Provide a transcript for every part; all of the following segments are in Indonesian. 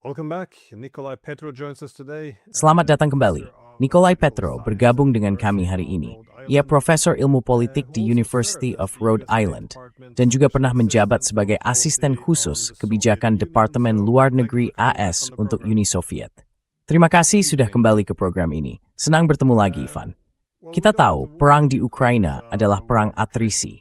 Welcome back. Nikolai Petro joins us today. Selamat datang kembali. Nikolai Petro bergabung dengan kami hari ini. Ia profesor ilmu politik di University of Rhode Island dan juga pernah menjabat sebagai asisten khusus kebijakan Departemen Luar Negeri AS untuk Uni Soviet. Terima kasih sudah kembali ke program ini. Senang bertemu lagi, Ivan. Kita tahu perang di Ukraina adalah perang atrisi.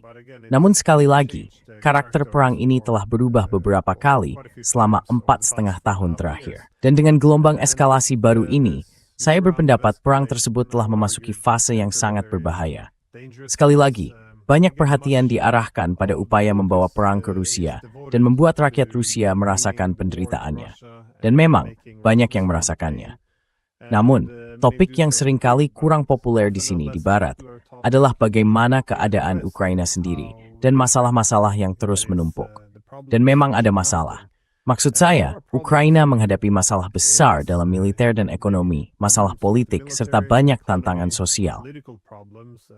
Namun sekali lagi, karakter perang ini telah berubah beberapa kali selama 4,5 tahun terakhir. Dan dengan gelombang eskalasi baru ini, saya berpendapat perang tersebut telah memasuki fase yang sangat berbahaya. Sekali lagi, banyak perhatian diarahkan pada upaya membawa perang ke Rusia dan membuat rakyat Rusia merasakan penderitaannya. Dan memang, banyak yang merasakannya. Namun, topik yang seringkali kurang populer di sini di Barat adalah bagaimana keadaan Ukraina sendiri dan masalah-masalah yang terus menumpuk. Dan memang ada masalah. Maksud saya, Ukraina menghadapi masalah besar dalam militer dan ekonomi, masalah politik, serta banyak tantangan sosial.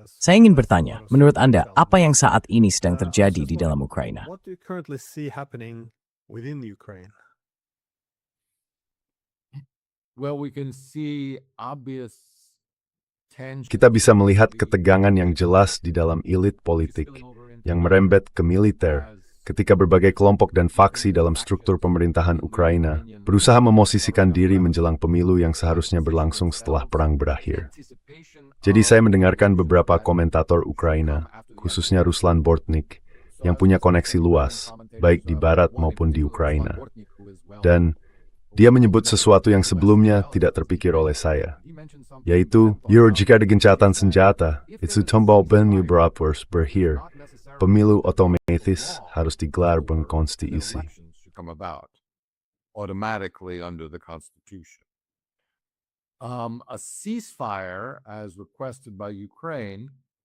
Saya ingin bertanya, menurut Anda, apa yang saat ini sedang terjadi di dalam Ukraina? Kita bisa melihat ketegangan yang jelas di dalam elit politik yang merembet ke militer ketika berbagai kelompok dan faksi dalam struktur pemerintahan Ukraina berusaha memosisikan diri menjelang pemilu yang seharusnya berlangsung setelah perang berakhir. Jadi saya mendengarkan beberapa komentator Ukraina, khususnya Ruslan Bortnik, yang punya koneksi luas, baik di Barat maupun di Ukraina. Dan dia menyebut sesuatu yang sebelumnya tidak terpikir oleh saya, yaitu, jika ada gencatan senjata, itu tombol ben berakhir. Pemilu otomatis harus digelar berkonstitusi.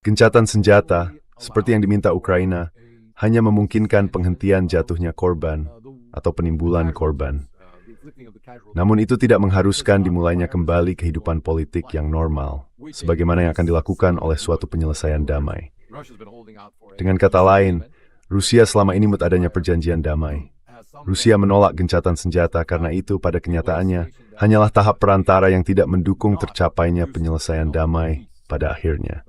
Gencatan senjata, seperti yang diminta Ukraina, hanya memungkinkan penghentian jatuhnya korban atau penimbulan korban. Namun itu tidak mengharuskan dimulainya kembali kehidupan politik yang normal, sebagaimana yang akan dilakukan oleh suatu penyelesaian damai. Dengan kata lain, Rusia selama ini menurut adanya perjanjian damai. Rusia menolak gencatan senjata karena itu pada kenyataannya hanyalah tahap perantara yang tidak mendukung tercapainya penyelesaian damai pada akhirnya.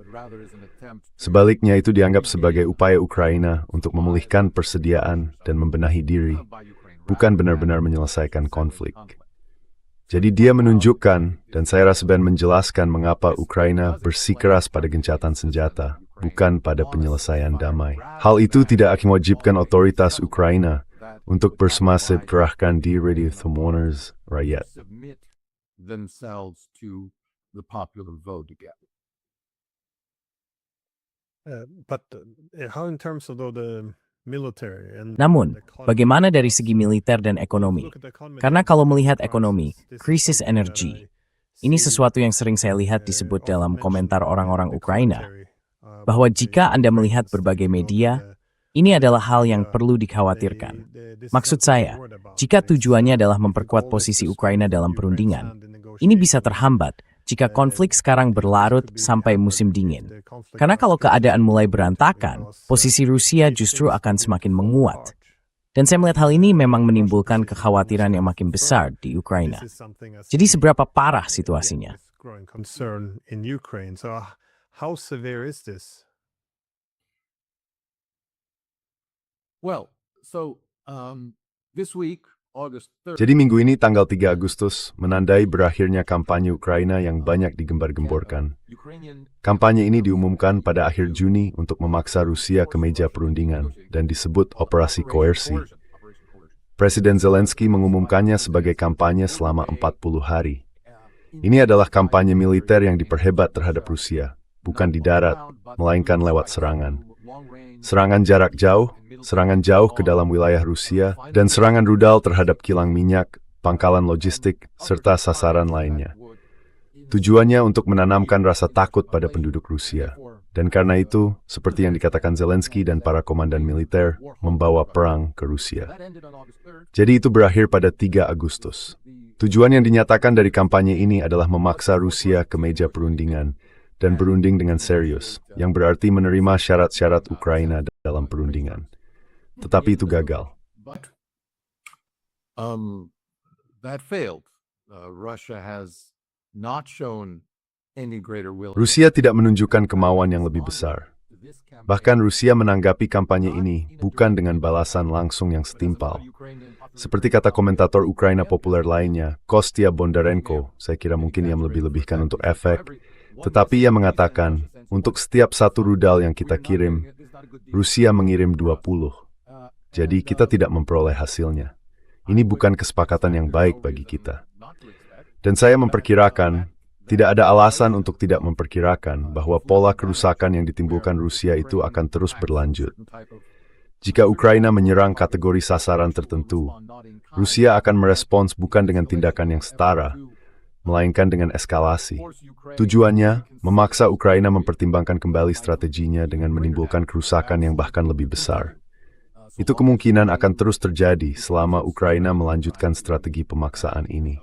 Sebaliknya itu dianggap sebagai upaya Ukraina untuk memulihkan persediaan dan membenahi diri, bukan benar-benar menyelesaikan konflik. Jadi dia menunjukkan, dan saya rasa Ben menjelaskan mengapa Ukraina bersikeras pada gencatan senjata, bukan pada penyelesaian damai. Hal itu tidak akan mewajibkan otoritas Ukraina untuk bersemasif kerahkan diri di Thermoners rakyat. Namun, bagaimana dari segi militer dan ekonomi? Karena kalau melihat ekonomi, krisis energi, ini sesuatu yang sering saya lihat disebut dalam komentar orang-orang Ukraina, bahwa jika Anda melihat berbagai media, ini adalah hal yang perlu dikhawatirkan. Maksud saya, jika tujuannya adalah memperkuat posisi Ukraina dalam perundingan, ini bisa terhambat jika konflik sekarang berlarut sampai musim dingin. Karena kalau keadaan mulai berantakan, posisi Rusia justru akan semakin menguat. Dan saya melihat hal ini memang menimbulkan kekhawatiran yang makin besar di Ukraina. Jadi seberapa parah situasinya? Jadi minggu ini tanggal 3 Agustus menandai berakhirnya kampanye Ukraina yang banyak digembar-gemborkan. Kampanye ini diumumkan pada akhir Juni untuk memaksa Rusia ke meja perundingan dan disebut operasi koersi. Presiden Zelensky mengumumkannya sebagai kampanye selama 40 hari. Ini adalah kampanye militer yang diperhebat terhadap Rusia, bukan di darat, melainkan lewat serangan. Serangan jarak jauh, serangan jauh ke dalam wilayah Rusia, dan serangan rudal terhadap kilang minyak, pangkalan logistik, serta sasaran lainnya. Tujuannya untuk menanamkan rasa takut pada penduduk Rusia. Dan karena itu, seperti yang dikatakan Zelensky dan para komandan militer, membawa perang ke Rusia. Jadi itu berakhir pada 3 Agustus. Tujuan yang dinyatakan dari kampanye ini adalah memaksa Rusia ke meja perundingan, dan berunding dengan serius, yang berarti menerima syarat-syarat Ukraina dalam perundingan. Tetapi itu gagal. that failed. Russia has not shown any greater will. Rusia tidak menunjukkan kemauan yang lebih besar. Bahkan Rusia menanggapi kampanye ini bukan dengan balasan langsung yang setimpal. Seperti kata komentator Ukraina populer lainnya, Kostya Bondarenko, saya kira mungkin ia melebih-lebihkan untuk efek, tetapi ia mengatakan, untuk setiap satu rudal yang kita kirim, Rusia mengirim 20. Jadi kita tidak memperoleh hasilnya. Ini bukan kesepakatan yang baik bagi kita. Dan saya memperkirakan, tidak ada alasan untuk tidak memperkirakan bahwa pola kerusakan yang ditimbulkan Rusia itu akan terus berlanjut. Jika Ukraina menyerang kategori sasaran tertentu, Rusia akan merespons bukan dengan tindakan yang setara, melainkan dengan eskalasi. Tujuannya, memaksa Ukraina mempertimbangkan kembali strateginya dengan menimbulkan kerusakan yang bahkan lebih besar. Itu kemungkinan akan terus terjadi selama Ukraina melanjutkan strategi pemaksaan ini.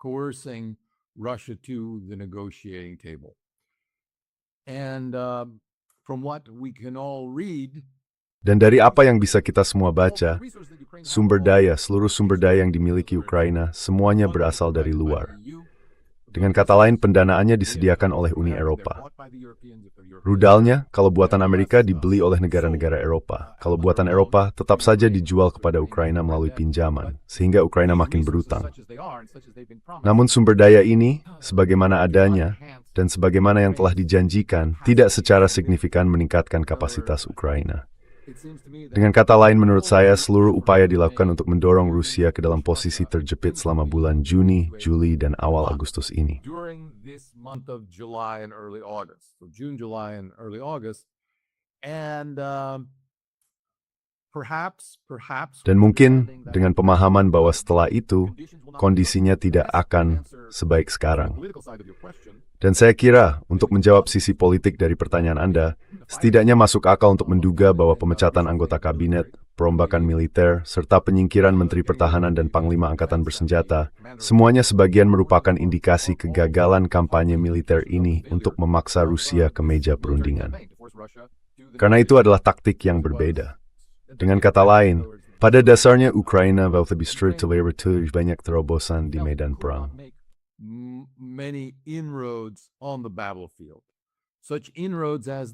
Coercing Russia to the negotiating table. And from what we can all read, dan dari apa yang bisa kita semua baca, seluruh sumber daya yang dimiliki Ukraina, semuanya berasal dari luar. Dengan kata lain, pendanaannya disediakan oleh Uni Eropa. Rudalnya, kalau buatan Amerika, dibeli oleh negara-negara Eropa. Kalau buatan Eropa, tetap saja dijual kepada Ukraina melalui pinjaman, sehingga Ukraina makin berutang. Namun sumber daya ini, sebagaimana adanya, dan sebagaimana yang telah dijanjikan, tidak secara signifikan meningkatkan kapasitas Ukraina. Dengan kata lain, menurut saya, seluruh upaya dilakukan untuk mendorong Rusia ke dalam posisi terjepit selama bulan Juni, Juli, dan awal Agustus ini. Dan mungkin dengan pemahaman bahwa setelah itu, kondisinya tidak akan sebaik sekarang. Dan saya kira, untuk menjawab sisi politik dari pertanyaan Anda, setidaknya masuk akal untuk menduga bahwa pemecatan anggota kabinet, perombakan militer, serta penyingkiran Menteri Pertahanan dan Panglima Angkatan Bersenjata, semuanya sebagian merupakan indikasi kegagalan kampanye militer ini untuk memaksa Rusia ke meja perundingan. Karena itu adalah taktik yang berbeda. Dengan kata lain, pada dasarnya Ukraina lebih banyak terobosan di medan perang. Many inroads on the battlefield. Such inroads as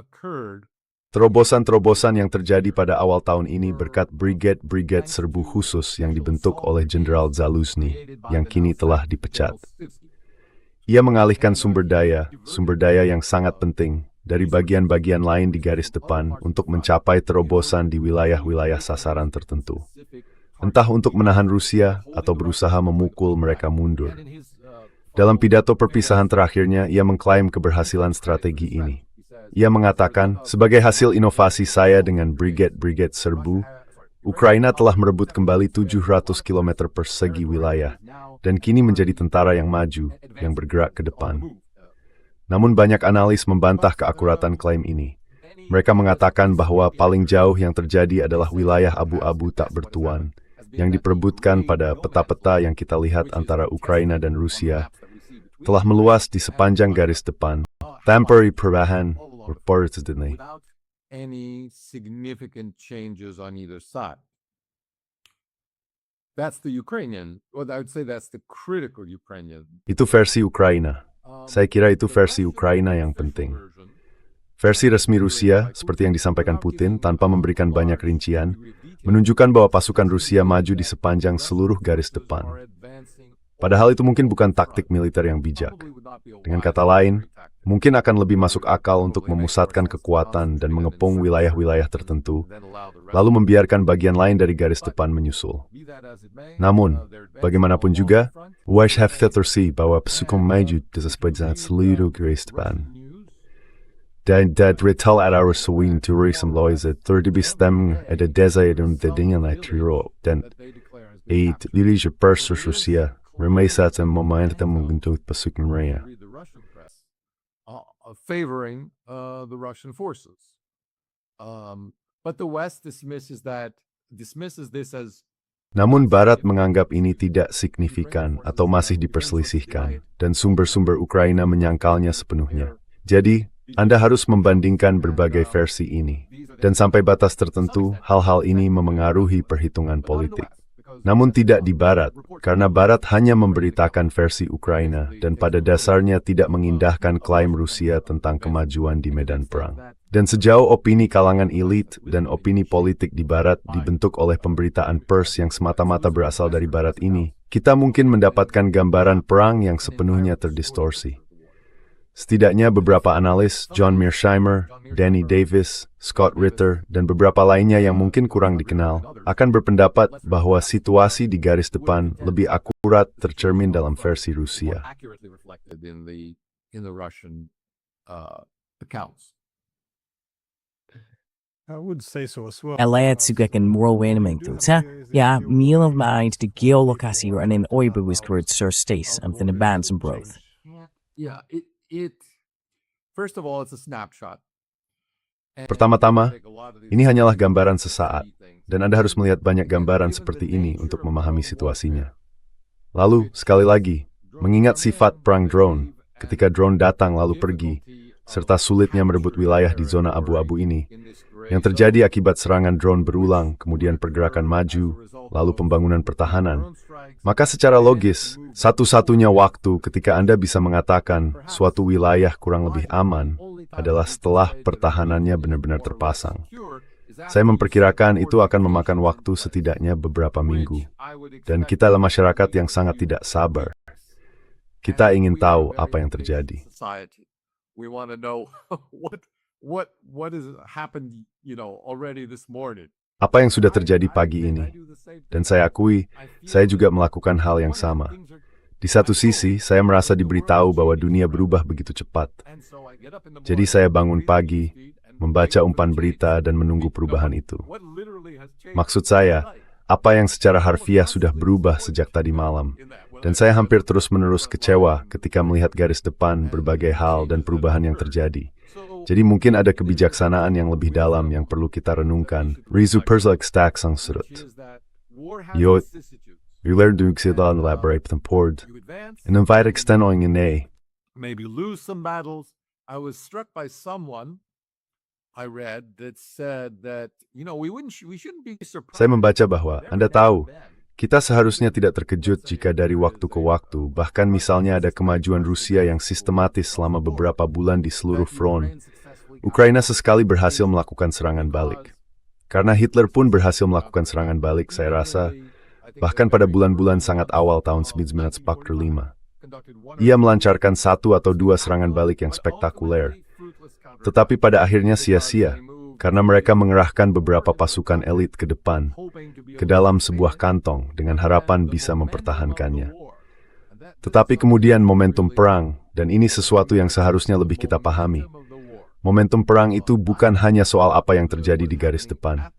occurred. Terobosan-terobosan yang terjadi pada awal tahun ini berkat brigade serbu khusus yang dibentuk oleh Jenderal Zaluzny yang kini telah dipecat. Ia mengalihkan sumber daya yang sangat penting dari bagian-bagian lain di garis depan untuk mencapai terobosan di wilayah-wilayah sasaran tertentu. Entah untuk menahan Rusia atau berusaha memukul mereka mundur. Dalam pidato perpisahan terakhirnya, ia mengklaim keberhasilan strategi ini. Ia mengatakan, sebagai hasil inovasi saya dengan brigade serbu, Ukraina telah merebut kembali 700 km persegi wilayah, dan kini menjadi tentara yang maju, yang bergerak ke depan. Namun banyak analis membantah keakuratan klaim ini. Mereka mengatakan bahwa paling jauh yang terjadi adalah wilayah abu-abu tak bertuan, yang diperebutkan pada peta-peta yang kita lihat antara Ukraina dan Rusia, telah meluas di sepanjang garis depan. Temporary perubahan, reportedly. Any significant changes on either side. That's the Ukrainian, or I would say that's the critical Ukrainian. Itu versi Ukraina. Saya kira itu versi Ukraina yang penting. Versi resmi Rusia, seperti yang disampaikan Putin, tanpa memberikan banyak rincian, menunjukkan bahwa pasukan Rusia maju di sepanjang seluruh garis depan. Padahal itu mungkin bukan taktik militer yang bijak. Dengan kata lain, mungkin akan lebih masuk akal untuk memusatkan kekuatan dan mengepung wilayah-wilayah tertentu, lalu membiarkan bagian lain dari garis depan menyusul. Namun, bagaimanapun juga, wajib tersi bahwa pasukan maju di sepanjang seluruh garis depan. Dan retail at our swing to reason laws at 30 stem at the desert and the dinner natural dan 8 dirige persus Rusia remesa at momentum untuk pasukan Rusia. Favoring the Russian forces. But the West dismisses this as. Namun Barat menganggap ini tidak signifikan atau masih diperselisihkan, dan sumber-sumber Ukraina menyangkalnya sepenuhnya. Jadi, Anda harus membandingkan berbagai versi ini. Dan sampai batas tertentu, hal-hal ini memengaruhi perhitungan politik. Namun tidak di Barat, karena Barat hanya memberitakan versi Ukraina dan pada dasarnya tidak mengindahkan klaim Rusia tentang kemajuan di medan perang. Dan sejauh opini kalangan elit dan opini politik di Barat dibentuk oleh pemberitaan pers yang semata-mata berasal dari Barat ini, kita mungkin mendapatkan gambaran perang yang sepenuhnya terdistorsi. Setidaknya beberapa analis, John Mearsheimer, Danny Davis, Scott Ritter, dan beberapa lainnya yang mungkin kurang dikenal, akan berpendapat bahwa situasi di garis depan lebih akurat tercermin dalam versi Rusia. I would say so as well. Elayat sugakan moral wenamang tu. Sa, ya, mil of mind the geolokasi or anin oibagus kurit sur stace am thin bands and broth. Yeah, it first of all, it's a snapshot. Pertama-tama, ini hanyalah gambaran sesaat, dan Anda harus melihat banyak gambaran seperti ini untuk memahami situasinya. Lalu, sekali lagi, mengingat sifat perang drone, ketika drone datang lalu pergi, serta sulitnya merebut wilayah di zona abu-abu ini, yang terjadi akibat serangan drone berulang, kemudian pergerakan maju, lalu pembangunan pertahanan, maka secara logis, satu-satunya waktu ketika Anda bisa mengatakan suatu wilayah kurang lebih aman adalah setelah pertahanannya benar-benar terpasang. Saya memperkirakan itu akan memakan waktu setidaknya beberapa minggu. Dan kita adalah masyarakat yang sangat tidak sabar. Kita ingin tahu apa yang terjadi. We want to know what has happened, already this morning. Apa yang sudah terjadi pagi ini? Dan saya akui, saya juga melakukan hal yang sama. Di satu sisi, saya merasa diberitahu bahwa dunia berubah begitu cepat. Jadi saya bangun pagi, membaca umpan berita dan menunggu perubahan itu. Maksud saya, apa yang secara harfiah sudah berubah sejak tadi malam. Dan saya hampir terus-menerus kecewa ketika melihat garis depan berbagai hal dan perubahan yang terjadi. Jadi mungkin ada kebijaksanaan yang lebih dalam yang perlu kita renungkan. Rizu Perslak Stack sang surut. Yo, Uler Dugsidan elaborate port. And invite extend on in Maybe lose some battles. I was struck by someone I read that said that, we shouldn't be surprised. Saya membaca bahwa, Anda tahu, kita seharusnya tidak terkejut jika dari waktu ke waktu, bahkan misalnya ada kemajuan Rusia yang sistematis selama beberapa bulan di seluruh front, Ukraina sesekali berhasil melakukan serangan balik. Karena Hitler pun berhasil melakukan serangan balik, saya rasa, bahkan pada bulan-bulan sangat awal tahun 1945. Ia melancarkan 1 atau 2 serangan balik yang spektakuler, tetapi pada akhirnya sia-sia, karena mereka mengerahkan beberapa pasukan elit ke depan, ke dalam sebuah kantong dengan harapan bisa mempertahankannya. Tetapi kemudian momentum perang, dan ini sesuatu yang seharusnya lebih kita pahami. Momentum perang itu bukan hanya soal apa yang terjadi di garis depan.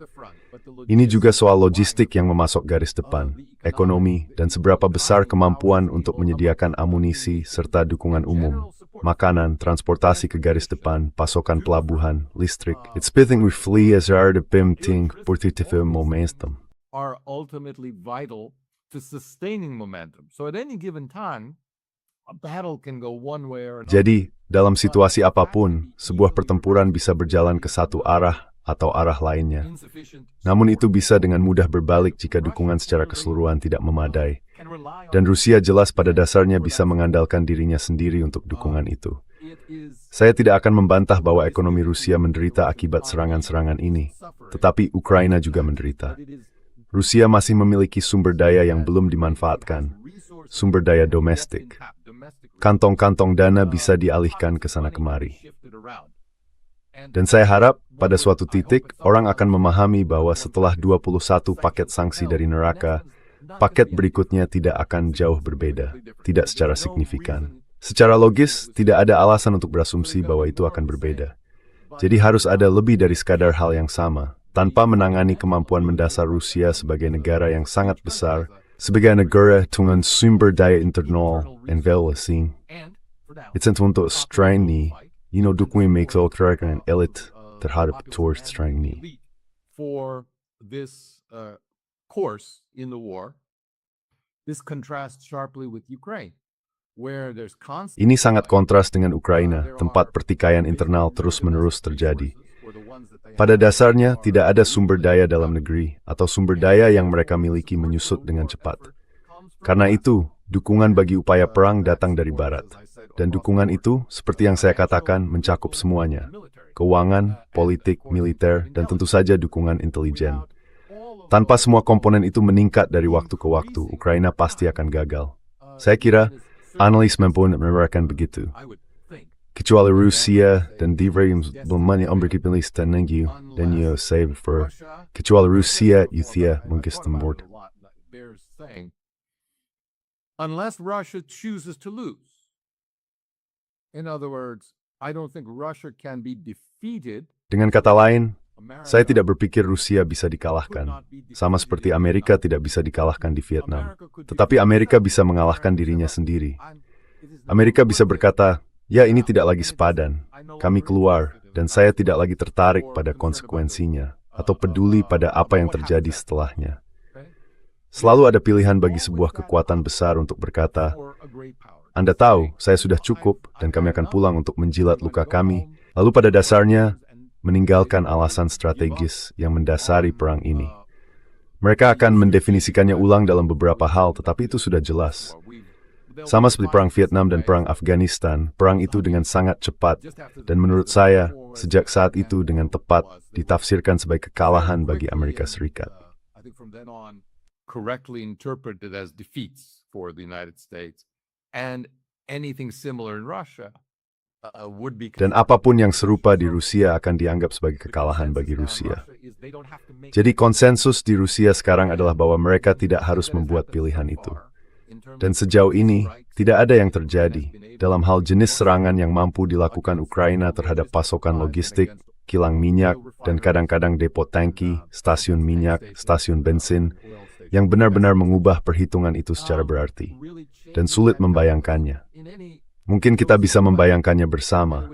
Ini juga soal logistik yang memasok garis depan, ekonomi, dan seberapa besar kemampuan untuk menyediakan amunisi serta dukungan umum, makanan, transportasi ke garis depan, pasokan pelabuhan, listrik. It's spitting with flee as are the pimting positive momentum. Are ultimately vital to sustaining momentum. So at any given time, a battle can go one way or another. Jadi, dalam situasi apapun, sebuah pertempuran bisa berjalan ke satu arah atau arah lainnya. Namun itu bisa dengan mudah berbalik jika dukungan secara keseluruhan tidak memadai. Dan Rusia jelas pada dasarnya bisa mengandalkan dirinya sendiri untuk dukungan itu. Saya tidak akan membantah bahwa ekonomi Rusia menderita akibat serangan-serangan ini, tetapi Ukraina juga menderita. Rusia masih memiliki sumber daya yang belum dimanfaatkan, sumber daya domestik. Kantong-kantong dana bisa dialihkan ke sana kemari. Dan saya harap pada suatu titik orang akan memahami bahwa setelah 21 paket sanksi dari neraka, paket berikutnya tidak akan jauh berbeda, tidak secara signifikan. Secara logis, tidak ada alasan untuk berasumsi bahwa itu akan berbeda. Jadi harus ada lebih dari sekadar hal yang sama, tanpa menangani kemampuan mendasar Rusia sebagai negara yang sangat besar, sebagai negara dengan sumber daya internal and velasing. It's untuk strain ni, dukung makes kerakan elit terhadap towards strain ni. For this course in the war, this contrasts sharply with Ukraine, where there's constant Ini sangat kontras dengan Ukraina, tempat pertikaian internal terus-menerus terjadi. Pada dasarnya, tidak ada sumber daya dalam negeri atau sumber daya yang mereka miliki menyusut dengan cepat. Karena itu, dukungan bagi upaya perang datang dari Barat. Dan dukungan itu, seperti yang saya katakan, mencakup semuanya. Keuangan, politik, militer, dan tentu saja dukungan intelijen. Tanpa semua komponen itu meningkat dari waktu ke waktu, Ukraina pasti akan gagal. Saya kira, analis memperkirakan begitu. Kecuali Rusia dan belum memberi pilihan tinggi dan saya prefer kecuali Rusia Rusia menggestemurt. Unless Russia chooses to lose. In other words, I don't think Russia can be defeated. Dengan kata lain, saya tidak berpikir Rusia bisa dikalahkan, sama seperti Amerika tidak bisa dikalahkan di Vietnam. Tetapi Amerika bisa mengalahkan dirinya sendiri. Amerika bisa berkata, ya ini tidak lagi sepadan, kami keluar, dan saya tidak lagi tertarik pada konsekuensinya, atau peduli pada apa yang terjadi setelahnya. Selalu ada pilihan bagi sebuah kekuatan besar untuk berkata, Anda tahu, saya sudah cukup, dan kami akan pulang untuk menjilat luka kami, lalu pada dasarnya, meninggalkan alasan strategis yang mendasari perang ini. Mereka akan mendefinisikannya ulang dalam beberapa hal, tetapi itu sudah jelas. Sama seperti perang Vietnam dan perang Afghanistan, perang itu dengan sangat cepat, dan menurut saya, sejak saat itu dengan tepat ditafsirkan sebagai kekalahan bagi Amerika Serikat. Correctly interpreted as defeats for the United States, and anything similar in Russia would be. Dan apapun yang serupa di Rusia akan dianggap sebagai kekalahan bagi Rusia. Jadi konsensus di Rusia sekarang adalah bahwa mereka tidak harus membuat pilihan itu. Dan sejauh ini, tidak ada yang terjadi dalam hal jenis serangan yang mampu dilakukan Ukraina terhadap pasokan logistik, kilang minyak, dan kadang-kadang depo tangki, stasiun minyak, stasiun bensin, yang benar-benar mengubah perhitungan itu secara berarti, dan sulit membayangkannya. Mungkin kita bisa membayangkannya bersama,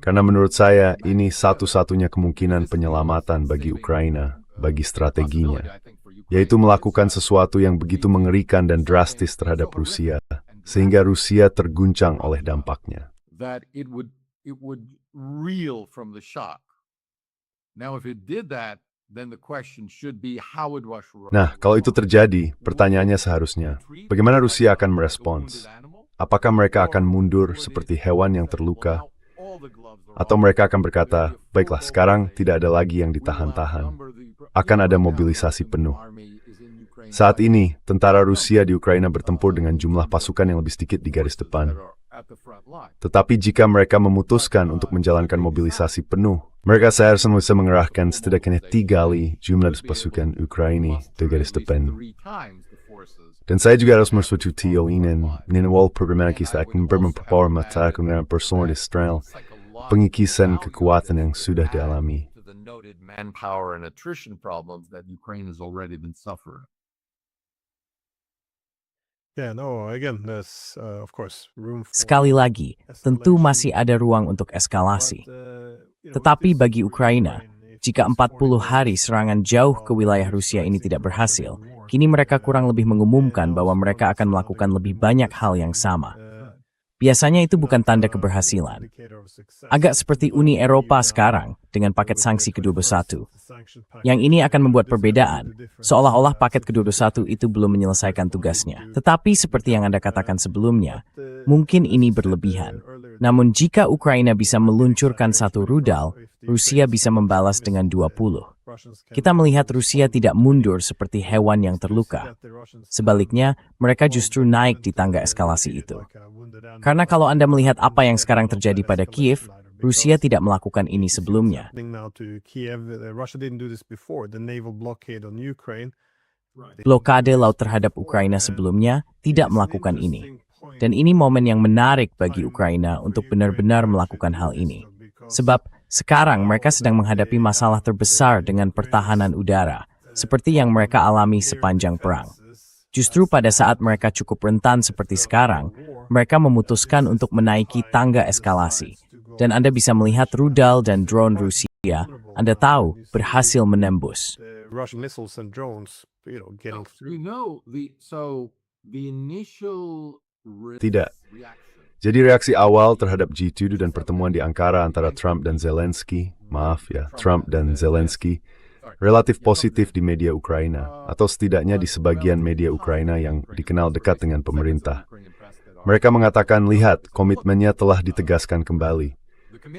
karena menurut saya ini satu-satunya kemungkinan penyelamatan bagi Ukraina, bagi strateginya, yaitu melakukan sesuatu yang begitu mengerikan dan drastis terhadap Rusia, sehingga Rusia terguncang oleh dampaknya. That it would reel from the shock. Now, if it did that, then the question should be how would Russia. Nah, kalau itu terjadi, pertanyaannya seharusnya, bagaimana Rusia akan merespons? Apakah mereka akan mundur seperti hewan yang terluka? Atau mereka akan berkata, baiklah sekarang tidak ada lagi yang ditahan-tahan. Akan ada mobilisasi penuh. Saat ini, tentara Rusia di Ukraina bertempur dengan jumlah pasukan yang lebih sedikit di garis depan. Tetapi jika mereka memutuskan untuk menjalankan mobilisasi penuh, mereka seharusnya bisa mengerahkan setidaknya 3 kali jumlah pasukan Ukraina di garis depan. Dan saya juga harus menyetujui wal problematik akan bermemperpower mata dengan personal Israel, pengikisan kekuatan yang sudah dialami. Manpower and attrition problems that Ukraine has already been suffering. Yeah, no, again, there's of course room for Sekali lagi, tentu masih ada ruang untuk eskalasi. Tetapi bagi Ukraina, jika 40 hari serangan jauh ke wilayah Rusia ini tidak berhasil, kini mereka kurang lebih mengumumkan bahwa mereka akan melakukan lebih banyak hal yang sama. Biasanya itu bukan tanda keberhasilan. Agak seperti Uni Eropa sekarang dengan paket sanksi ke-21. Yang ini akan membuat perbedaan, seolah-olah paket ke-21 itu belum menyelesaikan tugasnya. Tetapi seperti yang Anda katakan sebelumnya, mungkin ini berlebihan. Namun jika Ukraina bisa meluncurkan 1 rudal, Rusia bisa membalas dengan 20. Kita melihat Rusia tidak mundur seperti hewan yang terluka. Sebaliknya, mereka justru naik di tangga eskalasi itu. Karena kalau Anda melihat apa yang sekarang terjadi pada Kiev, Rusia tidak melakukan ini sebelumnya. Blokade laut terhadap Ukraina sebelumnya tidak melakukan ini. Dan ini momen yang menarik bagi Ukraina untuk benar-benar melakukan hal ini. Sebab sekarang mereka sedang menghadapi masalah terbesar dengan pertahanan udara, seperti yang mereka alami sepanjang perang. Justru pada saat mereka cukup rentan seperti sekarang, mereka memutuskan untuk menaiki tangga eskalasi. Dan Anda bisa melihat rudal dan drone Rusia, Anda tahu, berhasil menembus. The initial Tidak. Jadi reaksi awal terhadap G20 dan pertemuan di Ankara antara Trump dan Zelensky, Trump dan Zelensky, relatif positif di media Ukraina, atau setidaknya di sebagian media Ukraina yang dikenal dekat dengan pemerintah. Mereka mengatakan, lihat, komitmennya telah ditegaskan kembali.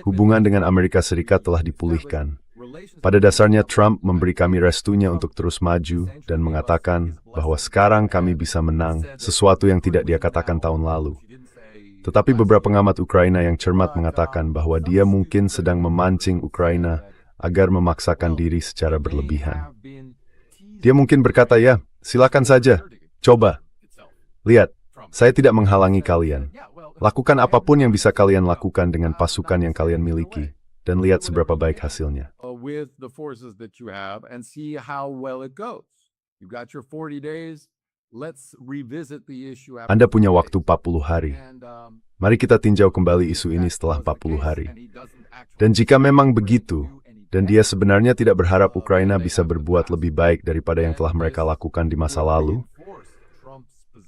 Hubungan dengan Amerika Serikat telah dipulihkan. Pada dasarnya Trump memberi kami restunya untuk terus maju dan mengatakan bahwa sekarang kami bisa menang, sesuatu yang tidak dia katakan tahun lalu. Tetapi beberapa pengamat Ukraina yang cermat mengatakan bahwa dia mungkin sedang memancing Ukraina agar memaksakan diri secara berlebihan. Dia mungkin berkata, ya, silakan saja, coba. Lihat, saya tidak menghalangi kalian. Lakukan apapun yang bisa kalian lakukan dengan pasukan yang kalian miliki, dan lihat seberapa baik hasilnya. With the forces that you have and see how well it goes. You've got your 40 days. Let's revisit the issue. Anda punya waktu 40 hari. Mari kita tinjau kembali isu ini setelah 40 hari. Dan jika memang begitu, dan dia sebenarnya tidak berharap Ukraina bisa berbuat lebih baik daripada yang telah mereka lakukan di masa lalu,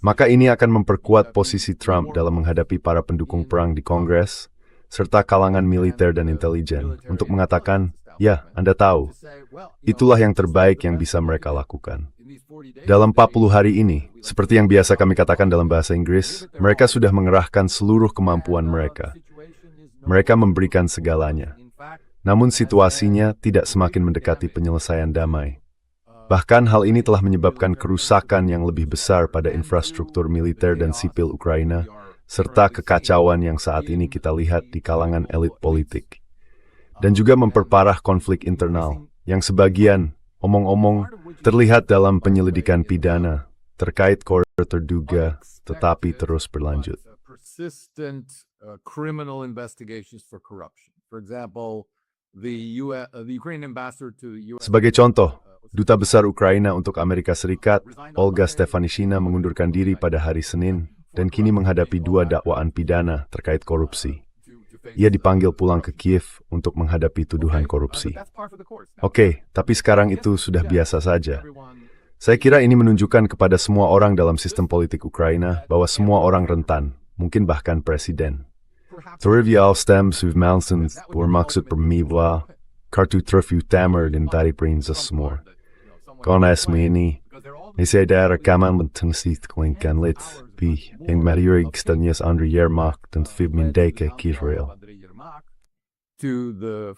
maka ini akan memperkuat posisi Trump dalam menghadapi para pendukung perang di Kongres, serta kalangan militer dan intelijen, untuk mengatakan, ya, Anda tahu, itulah yang terbaik yang bisa mereka lakukan. Dalam 40 hari ini, seperti yang biasa kami katakan dalam bahasa Inggris, mereka sudah mengerahkan seluruh kemampuan mereka. Mereka memberikan segalanya. Namun situasinya tidak semakin mendekati penyelesaian damai. Bahkan hal ini telah menyebabkan kerusakan yang lebih besar pada infrastruktur militer dan sipil Ukraina, serta kekacauan yang saat ini kita lihat di kalangan elit politik. Dan juga memperparah konflik internal, yang sebagian, omong-omong, terlihat dalam penyelidikan pidana, terkait korup terduga, tetapi terus berlanjut. Persistent criminal investigations for corruption. For example, the Ukrainian ambassador to US. Sebagai contoh, Duta Besar Ukraina untuk Amerika Serikat, Olga Stefanishina, mengundurkan diri pada hari Senin, dan kini menghadapi 2 dakwaan pidana terkait korupsi. Ia dipanggil pulang ke Kiev untuk menghadapi tuduhan korupsi. Oke, tapi sekarang itu sudah biasa saja. Saya kira ini menunjukkan kepada semua orang dalam sistem politik Ukraina bahwa semua orang rentan, mungkin bahkan presiden. Trivial stems with mountains bermaksud permiwa, kartu trefyu tamer dan tari prinses semua. Konas ini, saya ada rekaman mentengsi kelingkan lit, yang mariurig stanyas Andriy Yermak dan Fibmin Deke Israel. To the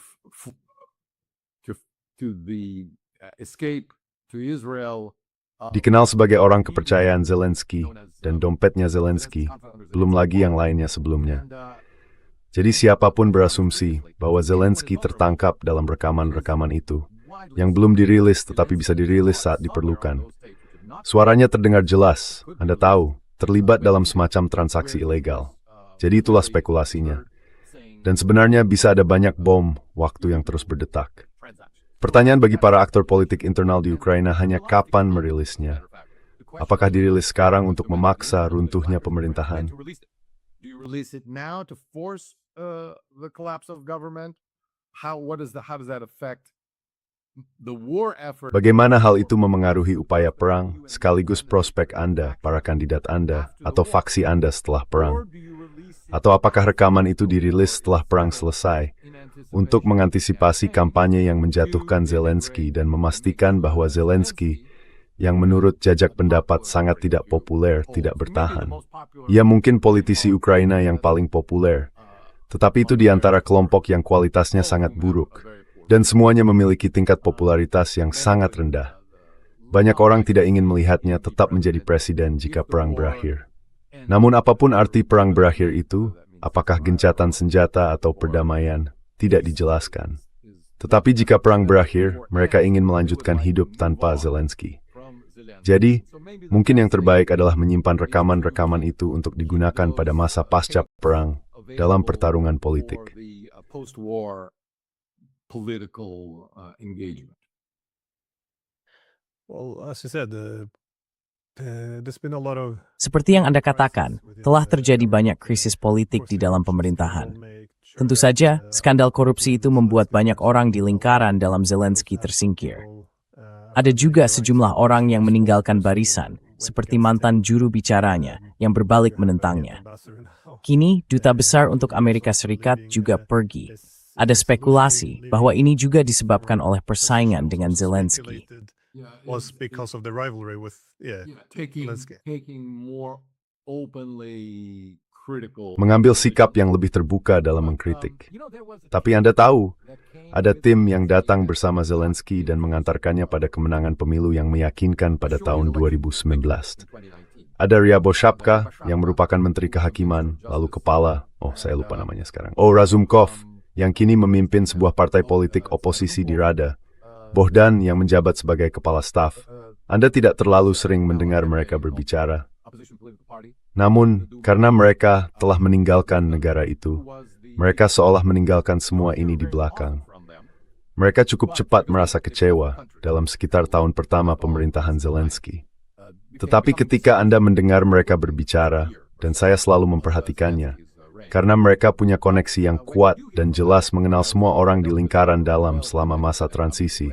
escape to Israel. Dikenal sebagai orang kepercayaan Zelensky dan dompetnya Zelensky, belum lagi yang lainnya sebelumnya. Jadi siapapun berasumsi bahwa Zelensky tertangkap dalam rekaman-rekaman itu, yang belum dirilis tetapi bisa dirilis saat diperlukan. Suaranya terdengar jelas, Anda tahu, terlibat dalam semacam transaksi ilegal. Jadi itulah spekulasinya. Dan sebenarnya bisa ada banyak bom waktu yang terus berdetak. Pertanyaan bagi para aktor politik internal di Ukraina hanya kapan merilisnya. Apakah dirilis sekarang untuk memaksa runtuhnya pemerintahan? Do you release it now to force the collapse of government? How does that affect the war effort? Bagaimana hal itu memengaruhi upaya perang, sekaligus prospek Anda, para kandidat Anda, atau faksi Anda setelah perang? Atau apakah rekaman itu dirilis setelah perang selesai untuk mengantisipasi kampanye yang menjatuhkan Zelensky dan memastikan bahwa Zelensky, yang menurut jajak pendapat sangat tidak populer, tidak bertahan? Ia mungkin politisi Ukraina yang paling populer, tetapi itu di antara kelompok yang kualitasnya sangat buruk, dan semuanya memiliki tingkat popularitas yang sangat rendah. Banyak orang tidak ingin melihatnya tetap menjadi presiden jika perang berakhir. Namun apapun arti perang berakhir itu, apakah gencatan senjata atau perdamaian, tidak dijelaskan. Tetapi jika perang berakhir, mereka ingin melanjutkan hidup tanpa Zelensky. Jadi, mungkin yang terbaik adalah menyimpan rekaman-rekaman itu untuk digunakan pada masa pasca perang dalam pertarungan politik. Well, as you said, there's been a lot of Seperti yang Anda katakan, telah terjadi banyak krisis politik di dalam pemerintahan. Tentu saja, skandal korupsi itu membuat banyak orang di lingkaran dalam Zelensky tersingkir. Ada juga sejumlah orang yang meninggalkan barisan, seperti mantan juru bicaranya yang berbalik menentangnya. Kini, Duta Besar untuk Amerika Serikat juga pergi. Ada spekulasi bahwa ini juga disebabkan oleh persaingan dengan Zelensky. Was because of the rivalry with Zelensky. taking more openly critical. Mengambil sikap yang lebih terbuka dalam mengkritik. Tapi Anda tahu, ada tim yang datang bersama Zelensky dan mengantarkannya pada kemenangan pemilu yang meyakinkan pada tahun 2019. Ada Ryaboshabka yang merupakan Menteri Kehakiman, lalu Kepala, saya lupa namanya sekarang. Razumkov yang kini memimpin sebuah partai politik oposisi di Rada. Bohdan yang menjabat sebagai Kepala Staf. Anda tidak terlalu sering mendengar mereka berbicara. Namun, karena mereka telah meninggalkan negara itu, mereka seolah meninggalkan semua ini di belakang. Mereka cukup cepat merasa kecewa dalam sekitar tahun pertama pemerintahan Zelensky. Tetapi ketika Anda mendengar mereka berbicara, dan saya selalu memperhatikannya, karena mereka punya koneksi yang kuat dan jelas mengenal semua orang di lingkaran dalam selama masa transisi,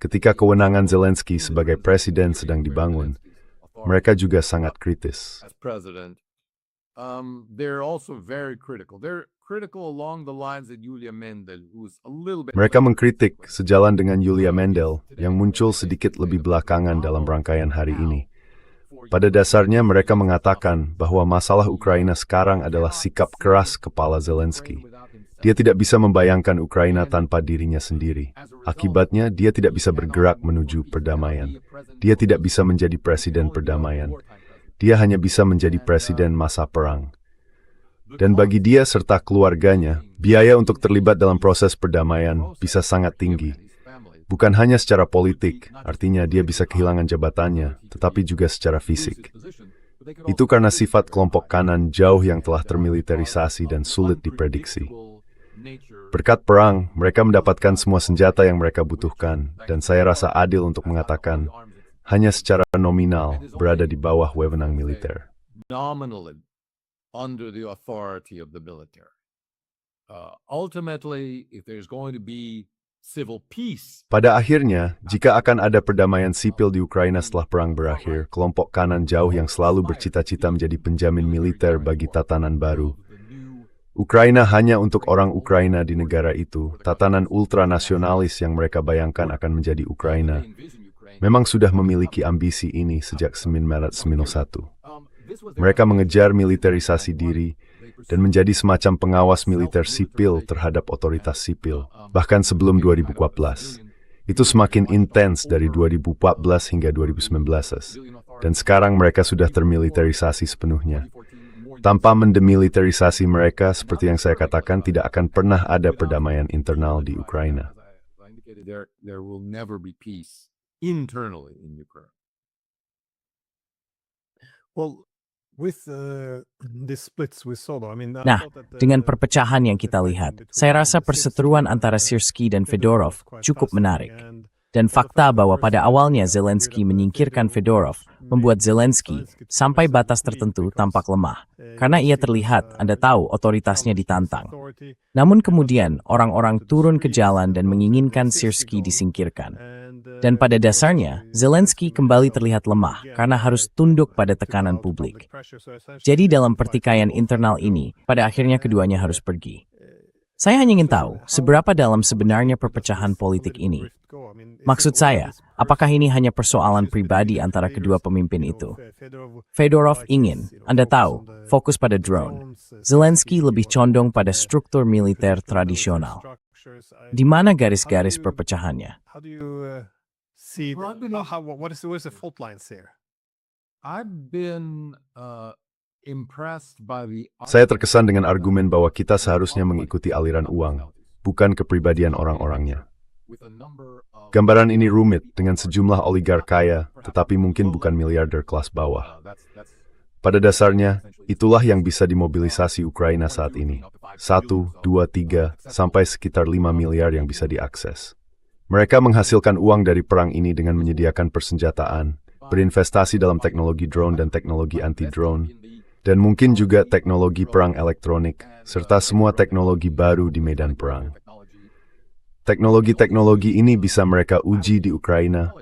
ketika kewenangan Zelensky sebagai presiden sedang dibangun, mereka juga sangat kritis. As president, they're also very critical. They're critical along the lines that Yulia Mendel, who's a little bit. Mereka mengkritik sejalan dengan Yulia Mendel yang muncul sedikit lebih belakangan dalam rangkaian hari ini. Pada dasarnya mereka mengatakan bahwa masalah Ukraina sekarang adalah sikap keras kepala Zelensky. Dia tidak bisa membayangkan Ukraina tanpa dirinya sendiri. Akibatnya, dia tidak bisa bergerak menuju perdamaian. Dia tidak bisa menjadi presiden perdamaian. Dia hanya bisa menjadi presiden masa perang. Dan bagi dia serta keluarganya, biaya untuk terlibat dalam proses perdamaian bisa sangat tinggi. Bukan hanya secara politik, artinya dia bisa kehilangan jabatannya, tetapi juga secara fisik. Itu karena sifat kelompok kanan jauh yang telah termiliterisasi dan sulit diprediksi. Berkat perang, mereka mendapatkan semua senjata yang mereka butuhkan, dan saya rasa adil untuk mengatakan, hanya secara nominal berada di bawah wewenang militer. Nominally under the authority of the military. Ultimately, if there's going to be civil peace. Pada akhirnya, jika akan ada perdamaian sipil di Ukraina setelah perang berakhir, kelompok kanan jauh yang selalu bercita-cita menjadi penjamin militer bagi tatanan baru. Ukraina hanya untuk orang Ukraina di negara itu, tatanan ultranasionalis yang mereka bayangkan akan menjadi Ukraina, memang sudah memiliki ambisi ini sejak 1991. Mereka mengejar militerisasi diri, dan menjadi semacam pengawas militer sipil terhadap otoritas sipil, bahkan sebelum 2014. Itu semakin intens dari 2014 hingga 2019, dan sekarang mereka sudah termiliterisasi sepenuhnya. Tanpa mendemiliterisasi mereka, seperti yang saya katakan, tidak akan pernah ada perdamaian internal di Ukraina. There will never be peace internally in Ukraine. Well, with these splits we saw, though, I mean, Nah, dengan perpecahan yang kita lihat, saya rasa perseteruan antara Syrskyi dan Fedorov cukup menarik. Dan fakta bahwa pada awalnya Zelensky menyingkirkan Fedorov membuat Zelensky sampai batas tertentu tampak lemah. Karena ia terlihat, Anda tahu, otoritasnya ditantang. Namun kemudian, orang-orang turun ke jalan dan menginginkan Syrskyi disingkirkan. Dan pada dasarnya, Zelensky kembali terlihat lemah karena harus tunduk pada tekanan publik. Jadi dalam pertikaian internal ini, pada akhirnya keduanya harus pergi. Saya hanya ingin tahu, seberapa dalam sebenarnya perpecahan politik ini. Maksud saya, apakah ini hanya persoalan pribadi antara kedua pemimpin itu? Fedorov ingin, Anda tahu, fokus pada drone. Zelensky lebih condong pada struktur militer tradisional. Di mana garis-garis perpecahannya? How do you see? What is the fault lines here? I've been impressed by the. Saya terkesan dengan argumen bahwa kita seharusnya mengikuti aliran uang, bukan kepribadian orang-orangnya. Gambaran ini rumit dengan sejumlah oligark kaya, tetapi mungkin bukan miliarder kelas bawah. Pada dasarnya, itulah yang bisa dimobilisasi Ukraina saat ini. 1, 2, 3, sampai sekitar 5 miliar yang bisa diakses. Mereka menghasilkan uang dari perang ini dengan menyediakan persenjataan, berinvestasi dalam teknologi drone dan teknologi anti-drone, dan mungkin juga teknologi perang elektronik, serta semua teknologi baru di medan perang. Teknologi-teknologi ini bisa mereka uji di Ukraina,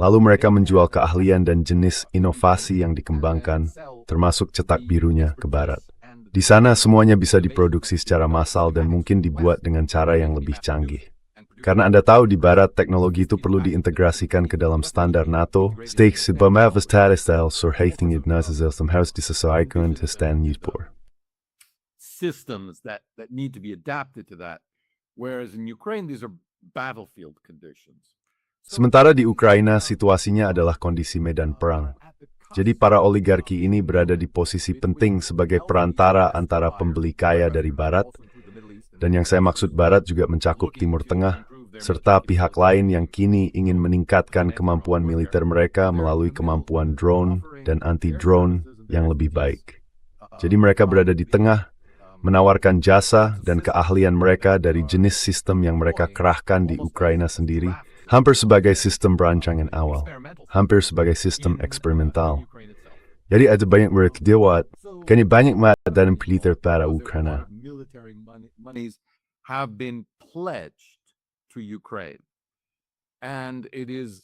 Lalu mereka menjual keahlian dan jenis inovasi yang dikembangkan, termasuk cetak birunya, ke Barat. Di sana semuanya bisa diproduksi secara massal dan mungkin dibuat dengan cara yang lebih canggih. Karena Anda tahu di Barat teknologi itu perlu diintegrasikan ke dalam standar NATO, harus disesuaikan ke standar UPOR. Systems that need to be adapted to that. Whereas in Ukraine, these are battlefield conditions. Sementara di Ukraina situasinya adalah kondisi medan perang. Jadi para oligarki ini berada di posisi penting sebagai perantara antara pembeli kaya dari Barat, dan yang saya maksud Barat juga mencakup Timur Tengah, serta pihak lain yang kini ingin meningkatkan kemampuan militer mereka melalui kemampuan drone dan anti-drone yang lebih baik. Jadi mereka berada di tengah, menawarkan jasa dan keahlian mereka dari jenis sistem yang mereka kerahkan di Ukraina sendiri, hampir sebagai sistem perancangan awal, hampir sebagai sistem eksperimental. Jadi ada banyak berkediwat, kini banyak dan militer pada Ukraina. Military monies have been pledged to Ukraine. And it is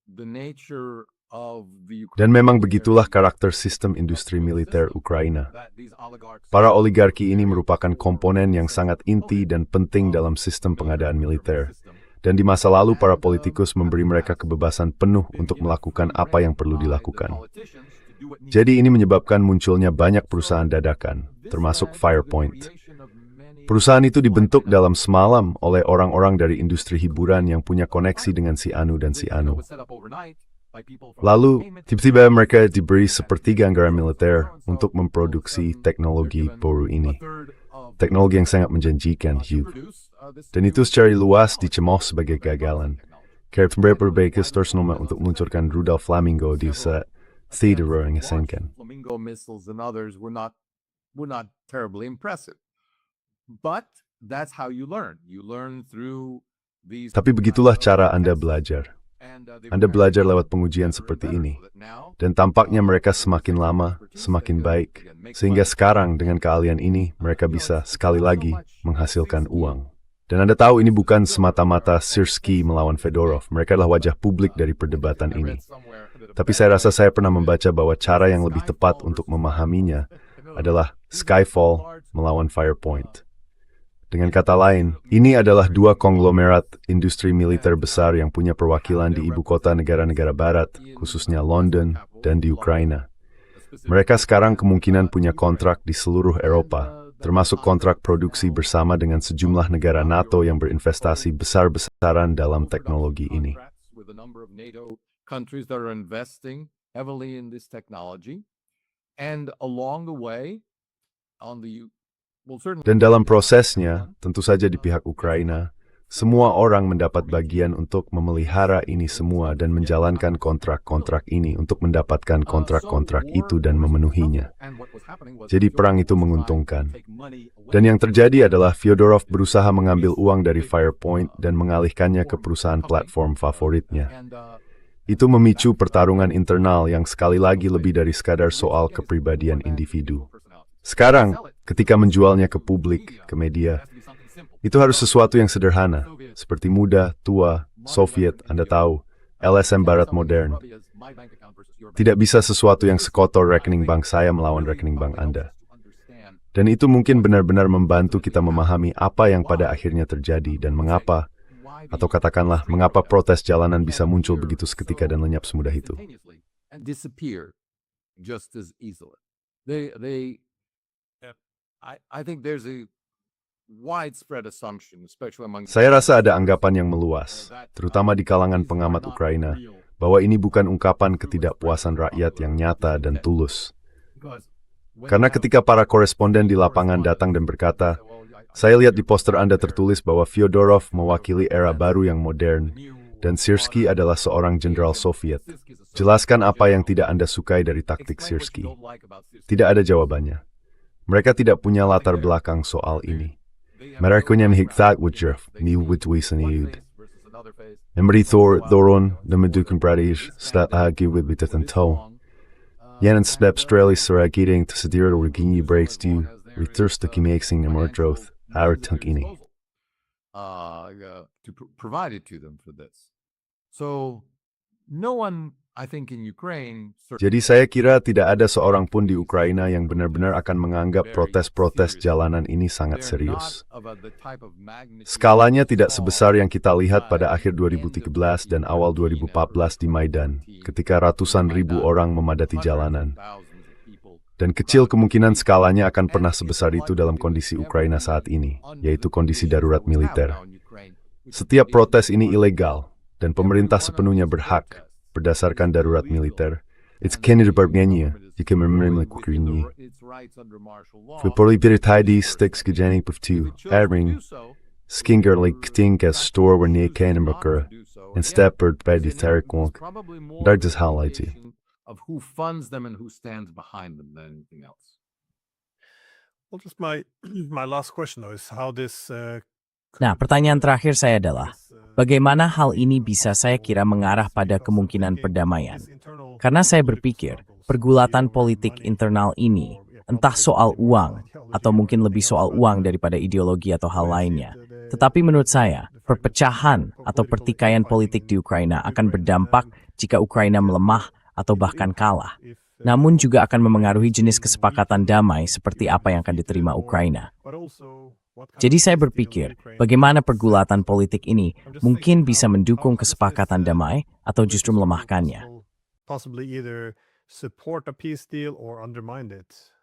the nature of the Dan memang begitulah karakter sistem industri militer Ukraina. Para oligarki ini merupakan komponen yang sangat inti dan penting dalam sistem pengadaan militer. Dan di masa lalu para politikus memberi mereka kebebasan penuh untuk melakukan apa yang perlu dilakukan. Jadi ini menyebabkan munculnya banyak perusahaan dadakan, termasuk Firepoint. Perusahaan itu dibentuk dalam semalam oleh orang-orang dari industri hiburan yang punya koneksi dengan si Anu dan si Anu. Lalu, tiba-tiba mereka diberi sepertiga anggaran militer untuk memproduksi teknologi baru ini. Teknologi yang sangat menjanjikan, Hugh. Dan itu secara luas dicemooh sebagai gagalan. Kayak berbagai terus untuk meluncurkan rudal Flamingo di saat Theodore yang ngesenkan. Flamingo missiles and others were not terribly impressive. But that's how you learn. You learn through these. Tapi begitulah cara Anda belajar. Anda belajar lewat pengujian seperti ini. Dan tampaknya mereka semakin lama, semakin baik. Sehingga sekarang dengan keahlian ini, mereka bisa sekali lagi menghasilkan uang. Dan Anda tahu ini bukan semata-mata Syrskyi melawan Fedorov. Mereka adalah wajah publik dari perdebatan ini. Tapi saya rasa saya pernah membaca bahwa cara yang lebih tepat untuk memahaminya adalah Skyfall melawan Firepoint. Dengan kata lain, ini adalah dua konglomerat industri militer besar yang punya perwakilan di ibu kota negara-negara barat, khususnya London dan di Ukraina. Mereka sekarang kemungkinan punya kontrak di seluruh Eropa, termasuk kontrak produksi bersama dengan sejumlah negara NATO yang berinvestasi besar-besaran dalam teknologi ini. Countries that are investing heavily in this technology, and along the way, Dan dalam prosesnya, tentu saja di pihak Ukraina, semua orang mendapat bagian untuk memelihara ini semua dan menjalankan kontrak-kontrak ini untuk mendapatkan kontrak-kontrak itu dan memenuhinya. Jadi perang itu menguntungkan. Dan yang terjadi adalah Fyodorov berusaha mengambil uang dari Firepoint dan mengalihkannya ke perusahaan platform favoritnya. Itu memicu pertarungan internal yang sekali lagi lebih dari sekadar soal kepribadian individu. Sekarang, ketika menjualnya ke publik, ke media, itu harus sesuatu yang sederhana, seperti muda, tua, Soviet, Anda tahu, LSM Barat modern. Tidak bisa sesuatu yang sekotor rekening bank saya melawan rekening bank Anda. Dan itu mungkin benar-benar membantu kita memahami apa yang pada akhirnya terjadi dan mengapa, atau katakanlah, mengapa protes jalanan bisa muncul begitu seketika dan lenyap semudah itu. Saya rasa ada anggapan yang meluas, terutama di kalangan pengamat Ukraina, bahwa ini bukan ungkapan ketidakpuasan rakyat yang nyata dan tulus. Karena ketika para koresponden di lapangan datang dan berkata, saya lihat di poster Anda tertulis bahwa Fyodorov mewakili era baru yang modern, dan Syrskyi adalah seorang jenderal Soviet. Jelaskan apa yang tidak Anda sukai dari taktik Syrskyi. Tidak ada jawabannya. Mereka tidak punya latar belakang soal ini. Mereka punya hiktat wujud, ni wujud. Memberi turun dan mendukung British, setelah agi wujud tertentu. Yang sebab Australia seragiring tersedia regini breaks to returns to kimaxing nomor droth. Provided to them for this. So no one, I think, in Ukraine. Jadi saya kira tidak ada seorang pun di Ukraina yang benar-benar akan menganggap protes-protes jalanan ini sangat serius. Skalanya tidak sebesar yang kita lihat pada akhir 2013 dan awal 2014 di Maidan, ketika ratusan ribu orang memadati jalanan. Dan kecil kemungkinan skalanya akan pernah sebesar itu dalam kondisi Ukraina saat ini, yaitu kondisi darurat militer. Setiap protes ini ilegal, dan pemerintah sepenuhnya berhak berdasarkan darurat militer. It's kennedybarganya jika menerima kukurini. Vypolibiritaidi sticks gejening puftu, airing, skingerly ktinkas store where near kanemakura, and steppered by the terrakwonk. Darjas halaiti. Of who funds them and who stands behind them than anything else. Well, just my last question though is how this Nah, pertanyaan terakhir saya adalah, bagaimana hal ini bisa saya kira mengarah pada kemungkinan perdamaian? Karena saya berpikir, pergulatan politik internal ini, entah soal uang, atau mungkin lebih soal uang daripada ideologi atau hal lainnya. Tetapi menurut saya, perpecahan atau pertikaian politik di Ukraina akan berdampak jika Ukraina melemah atau bahkan kalah. Namun juga akan memengaruhi jenis kesepakatan damai seperti apa yang akan diterima Ukraina. Jadi saya berpikir, bagaimana pergulatan politik ini mungkin bisa mendukung kesepakatan damai atau justru melemahkannya. possibly either support a peace deal or undermine it.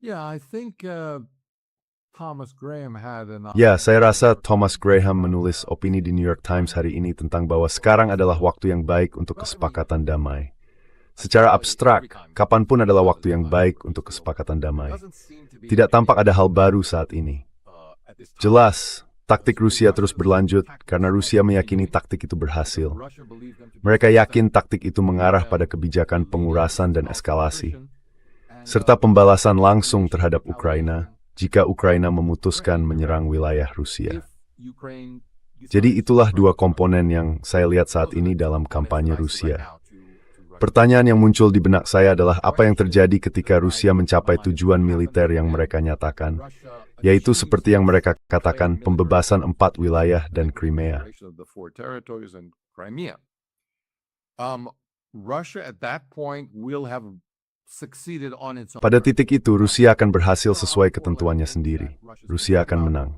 Yeah, I think Thomas Graham had an. Ya, saya rasa Thomas Graham menulis opini di New York Times hari ini tentang bahwa sekarang adalah waktu yang baik untuk kesepakatan damai. Secara abstrak, kapanpun adalah waktu yang baik untuk kesepakatan damai. Tidak tampak ada hal baru saat ini. Jelas, taktik Rusia terus berlanjut karena Rusia meyakini taktik itu berhasil. Mereka yakin taktik itu mengarah pada kebijakan pengurasan dan eskalasi, serta pembalasan langsung terhadap Ukraina jika Ukraina memutuskan menyerang wilayah Rusia. Jadi itulah dua komponen yang saya lihat saat ini dalam kampanye Rusia. Pertanyaan yang muncul di benak saya adalah apa yang terjadi ketika Rusia mencapai tujuan militer yang mereka nyatakan, yaitu seperti yang mereka katakan pembebasan 4 wilayah dan Crimea. Pada titik itu, Rusia akan berhasil sesuai ketentuannya sendiri. Rusia akan menang.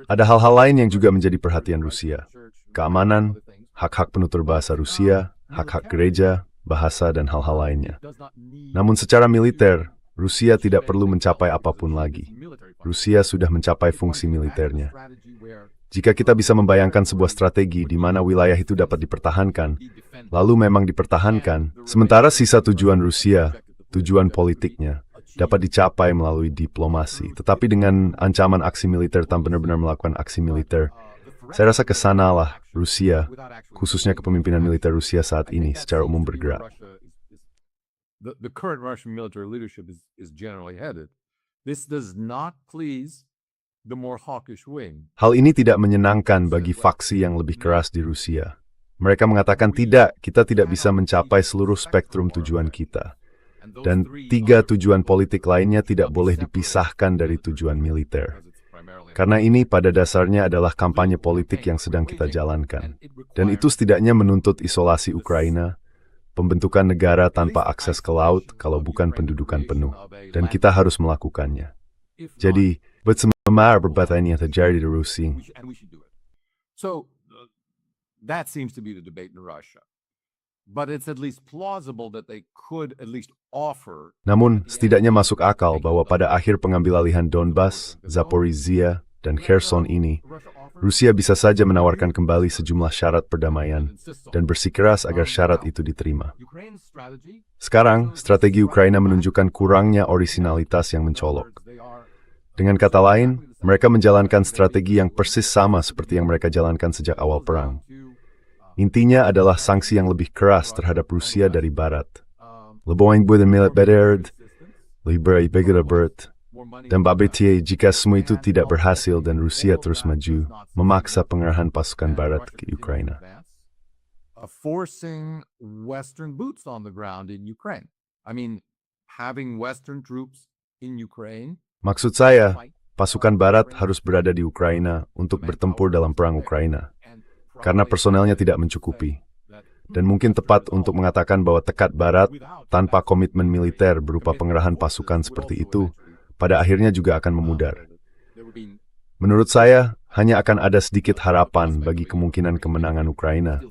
Ada hal-hal lain yang juga menjadi perhatian Rusia. Keamanan, hak-hak penutur bahasa Rusia, hak-hak gereja, bahasa, dan hal-hal lainnya. Namun secara militer, Rusia tidak perlu mencapai apapun lagi. Rusia sudah mencapai fungsi militernya. Jika kita bisa membayangkan sebuah strategi di mana wilayah itu dapat dipertahankan, lalu memang dipertahankan, sementara sisa tujuan Rusia, tujuan politiknya, dapat dicapai melalui diplomasi. Tetapi dengan ancaman aksi militer tanpa benar-benar melakukan aksi militer, saya rasa kesanalah Rusia, khususnya kepemimpinan militer Rusia saat ini secara umum bergerak. The current Russian military leadership is generally headed. This does not please the more hawkish wing. Hal ini tidak menyenangkan bagi faksi yang lebih keras di Rusia. Mereka mengatakan tidak, kita tidak bisa mencapai seluruh spektrum tujuan kita. Dan 3 tujuan politik lainnya tidak boleh dipisahkan dari tujuan militer. Karena ini pada dasarnya adalah kampanye politik yang sedang kita jalankan. Dan itu setidaknya menuntut isolasi Ukraina, pembentukan negara tanpa akses ke laut kalau bukan pendudukan penuh. Dan kita harus melakukannya. Jadi, bersama berbatanya terjadi di Rusia. So, that seems to be the debate in Russia. But it's at least plausible that they could at least offer. Namun, setidaknya masuk akal bahwa pada akhir pengambil alihan Donbas, Zaporizhia, dan Kherson ini, Rusia bisa saja menawarkan kembali sejumlah syarat perdamaian dan bersikeras agar syarat itu diterima. Sekarang, strategi Ukraina menunjukkan kurangnya orisinalitas yang mencolok. Dengan kata lain, mereka menjalankan strategi yang persis sama seperti yang mereka jalankan sejak awal perang. Intinya adalah sanksi yang lebih keras terhadap Rusia dari Barat. Lebih buat militer, lebih berat, dan babetier jika semua itu tidak berhasil dan Rusia terus maju, memaksa pengerahan pasukan Barat ke Ukraina. Forcing Western boots on the ground in Ukraine. I mean, having Western troops in Ukraine. Maksud saya, pasukan Barat harus berada di Ukraina untuk bertempur dalam perang Ukraina, karena personelnya tidak mencukupi. dan mungkin tepat untuk mengatakan bahwa tekad Barat tanpa komitmen militer berupa pengerahan pasukan seperti itu pada akhirnya juga akan memudar. Menurut saya, hanya akan ada sedikit harapan bagi kemungkinan kemenangan Ukraina,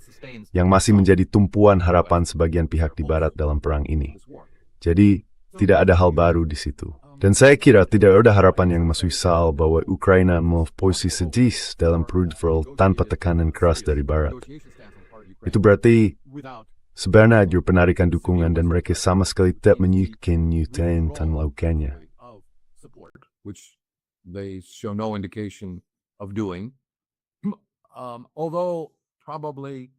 yang masih menjadi tumpuan harapan sebagian pihak di Barat dalam perang ini. Jadi, tidak ada hal baru di situ. Dan saya kira tidak ada harapan yang masuk akal bahwa Ukraina mau posisi sedis dalam perang tanpa tekanan keras dari Barat. Itu berarti sebenarnya ada penarikan dukungan dan mereka sama sekali tidak menyukai melakukannya. Which they show no indication of doing. Although probably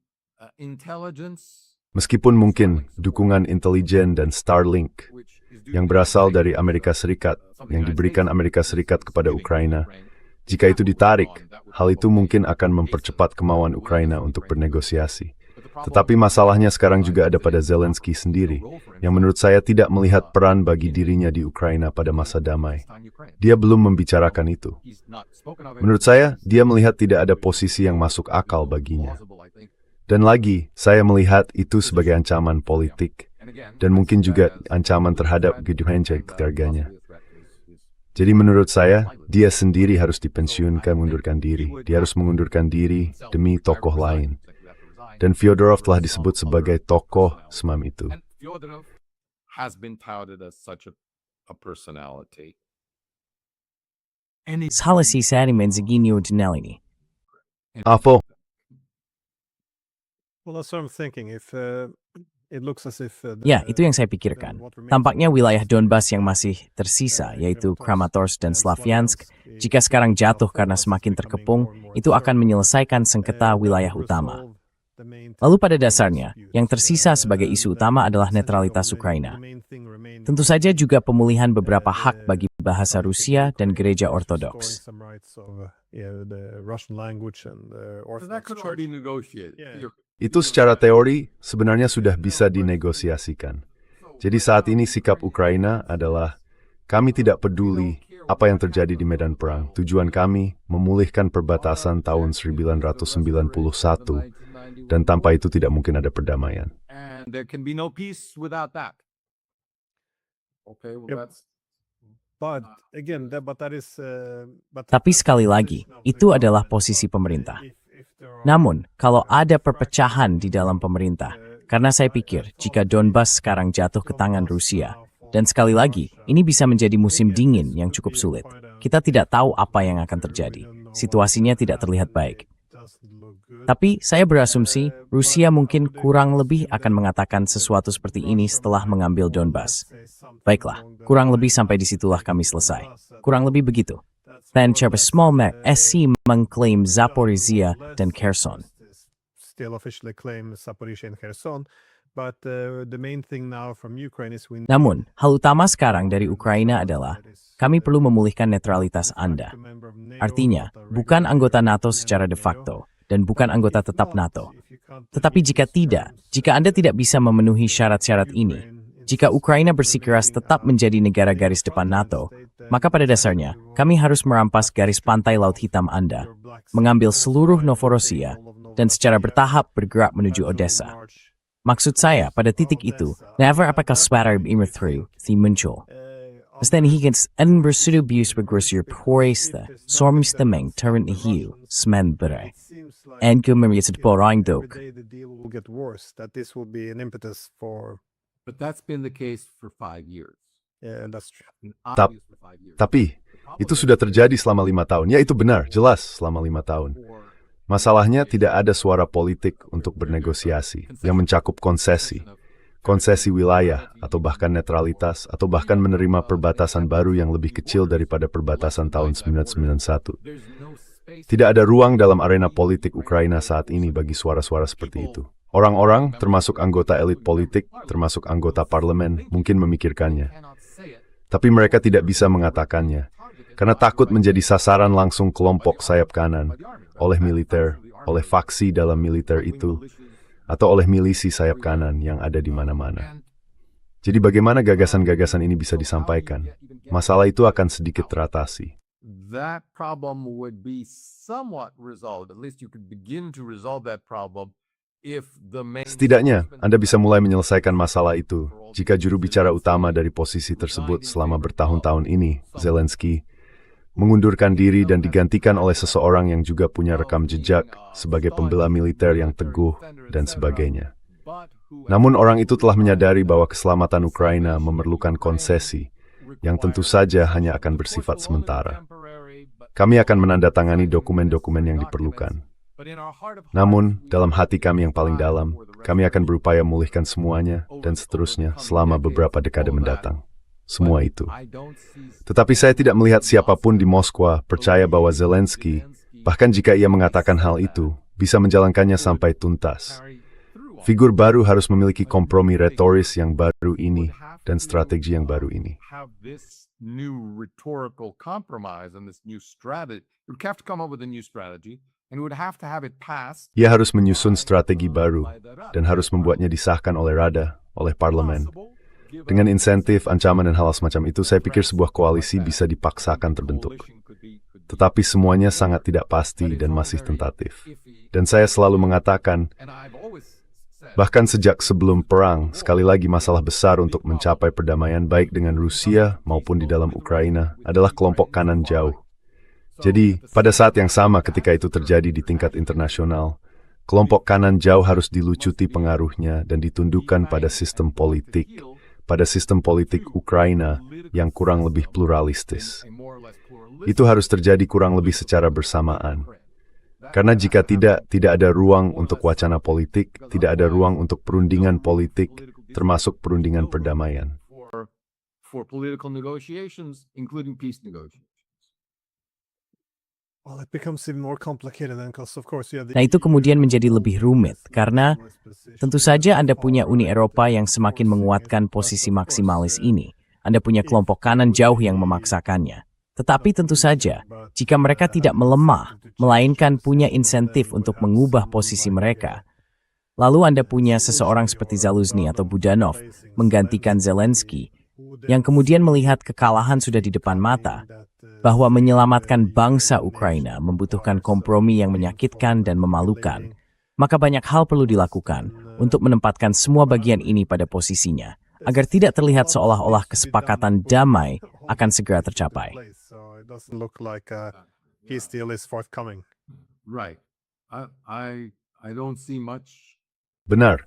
intelligence, Meskipun mungkin dukungan intelijen dan Starlink yang berasal dari Amerika Serikat, yang diberikan Amerika Serikat kepada Ukraina, jika itu ditarik, hal itu mungkin akan mempercepat kemauan Ukraina untuk bernegosiasi. Tetapi masalahnya sekarang juga ada pada Zelensky sendiri, yang menurut saya tidak melihat peran bagi dirinya di Ukraina pada masa damai. Dia belum membicarakan itu. Menurut saya, dia melihat tidak ada posisi yang masuk akal baginya. Dan lagi, saya melihat itu sebagai ancaman politik, dan mungkin juga ancaman terhadap kehidupan keluarganya. Jadi menurut saya, dia sendiri harus dipensiunkan, mengundurkan diri. Dia harus mengundurkan diri demi tokoh lain. Dan Fyodorov telah disebut sebagai tokoh semam itu. and Fyodorov has been touted as such a personality. Salasi sa menziginyo dinelini. Afo, Well, that's what I'm thinking. If it looks as if Ya, itu yang saya pikirkan. Tampaknya wilayah Donbas yang masih tersisa, yaitu Kramatorsk dan Slavyansk, jika sekarang jatuh karena semakin terkepung, itu akan menyelesaikan sengketa wilayah utama. Lalu pada dasarnya, yang tersisa sebagai isu utama adalah netralitas Ukraina. Tentu saja juga pemulihan beberapa hak bagi bahasa Rusia dan gereja Ortodoks. That could already negotiate. itu secara teori sebenarnya sudah bisa dinegosiasikan. Jadi saat ini sikap Ukraina adalah, kami tidak peduli apa yang terjadi di medan perang. Tujuan kami memulihkan perbatasan tahun 1991, dan tanpa itu tidak mungkin ada perdamaian. And there can be no peace without that. Okay, well Yep. that's But again, that is. Tapi sekali lagi, itu adalah posisi pemerintah. Namun, kalau ada perpecahan di dalam pemerintah, karena saya pikir jika Donbas sekarang jatuh ke tangan Rusia, dan sekali lagi, ini bisa menjadi musim dingin yang cukup sulit. Kita tidak tahu apa yang akan terjadi. Situasinya tidak terlihat baik. Tapi saya berasumsi Rusia mungkin kurang lebih akan mengatakan sesuatu seperti ini setelah mengambil Donbas. Baiklah, kurang lebih sampai disitulah kami selesai. Kurang lebih begitu. Dan Smolmak SC mengklaim Zaporizhia dan Kherson. Still officially claim Zaporizhia and Kherson, but the main thing now from Ukraine is we. Namun, hal utama sekarang dari Ukraina adalah kami perlu memulihkan netralitas Anda. Artinya, bukan anggota NATO secara de facto, dan bukan anggota tetap NATO. Tetapi jika tidak, jika Anda tidak bisa memenuhi syarat-syarat ini, jika Ukraina bersikeras tetap menjadi negara garis depan NATO, maka pada dasarnya, kami harus merampas garis pantai Laut Hitam Anda, mengambil seluruh Novorossiya, dan secara bertahap bergerak menuju Odessa. Maksud saya, pada titik itu, never apakah suara imrthru, si muncul. Stan higgins en bersudubius begrosir poista, sormstemeng turn hiu, smen bere. En kumeriet porang dok. The deal will get worse. That this will be an impetus for. but that's been the case for 5 years. Yeah, that's true. Obvious for 5 years. Tapi, itu sudah terjadi selama 5 tahun. Ya, itu benar, jelas selama 5 tahun. Masalahnya tidak ada suara politik untuk bernegosiasi yang mencakup konsesi wilayah, atau bahkan netralitas, atau bahkan menerima perbatasan baru yang lebih kecil daripada perbatasan tahun 1991. There's no space. Tidak ada ruang dalam arena politik Ukraina saat ini bagi suara-suara seperti itu. Orang-orang, termasuk anggota elit politik, termasuk anggota parlemen, mungkin memikirkannya. Cannot say it. Tapi mereka tidak bisa mengatakannya, karena takut menjadi sasaran langsung kelompok sayap kanan, oleh militer, oleh faksi dalam militer itu, atau oleh milisi sayap kanan yang ada di mana-mana. Jadi bagaimana gagasan-gagasan ini bisa disampaikan? Masalah itu akan sedikit teratasi. That problem would be somewhat resolved. At least you could begin to resolve that problem Setidaknya, Anda bisa mulai menyelesaikan masalah itu jika juru bicara utama dari posisi tersebut selama bertahun-tahun ini, Zelensky, mengundurkan diri dan digantikan oleh seseorang yang juga punya rekam jejak sebagai pembela militer yang teguh dan sebagainya. Namun orang itu telah menyadari bahwa keselamatan Ukraina memerlukan konsesi yang tentu saja hanya akan bersifat sementara. Kami akan menandatangani dokumen-dokumen yang diperlukan. Namun, dalam hati kami yang paling dalam, kami akan berupaya memulihkan semuanya dan seterusnya selama beberapa dekade mendatang. Semua itu. Tetapi saya tidak melihat siapapun di Moskwa percaya bahwa Zelensky, bahkan jika ia mengatakan hal itu, bisa menjalankannya sampai tuntas. Figur baru harus memiliki kompromi retoris yang baru ini dan strategi yang baru ini. Ia harus menyusun strategi baru dan harus membuatnya disahkan oleh Rada, oleh Parlemen. Dengan insentif, ancaman, dan hal semacam itu, saya pikir sebuah koalisi bisa dipaksakan terbentuk. Tetapi semuanya sangat tidak pasti dan masih tentatif. Dan saya selalu mengatakan, bahkan sejak sebelum perang, sekali lagi masalah besar untuk mencapai perdamaian baik dengan Rusia maupun di dalam Ukraina adalah kelompok kanan jauh. Jadi, pada saat yang sama ketika itu terjadi di tingkat internasional, kelompok kanan jauh harus dilucuti pengaruhnya dan ditundukkan pada sistem politik Ukraina yang kurang lebih pluralistis. Itu harus terjadi kurang lebih secara bersamaan. Karena jika tidak ada ruang untuk wacana politik, tidak ada ruang untuk perundingan politik, termasuk perundingan perdamaian. Nah, itu kemudian menjadi lebih rumit, karena tentu saja Anda punya Uni Eropa yang semakin menguatkan posisi maksimalis ini. Anda punya kelompok kanan jauh yang memaksakannya. Tetapi tentu saja, jika mereka tidak melemah, melainkan punya insentif untuk mengubah posisi mereka, lalu Anda punya seseorang seperti Zaluzny atau Budanov menggantikan Zelensky, yang kemudian melihat kekalahan sudah di depan mata, bahwa menyelamatkan bangsa Ukraina membutuhkan kompromi yang menyakitkan dan memalukan, maka banyak hal perlu dilakukan untuk menempatkan semua bagian ini pada posisinya, agar tidak terlihat seolah-olah kesepakatan damai akan segera tercapai. Benar.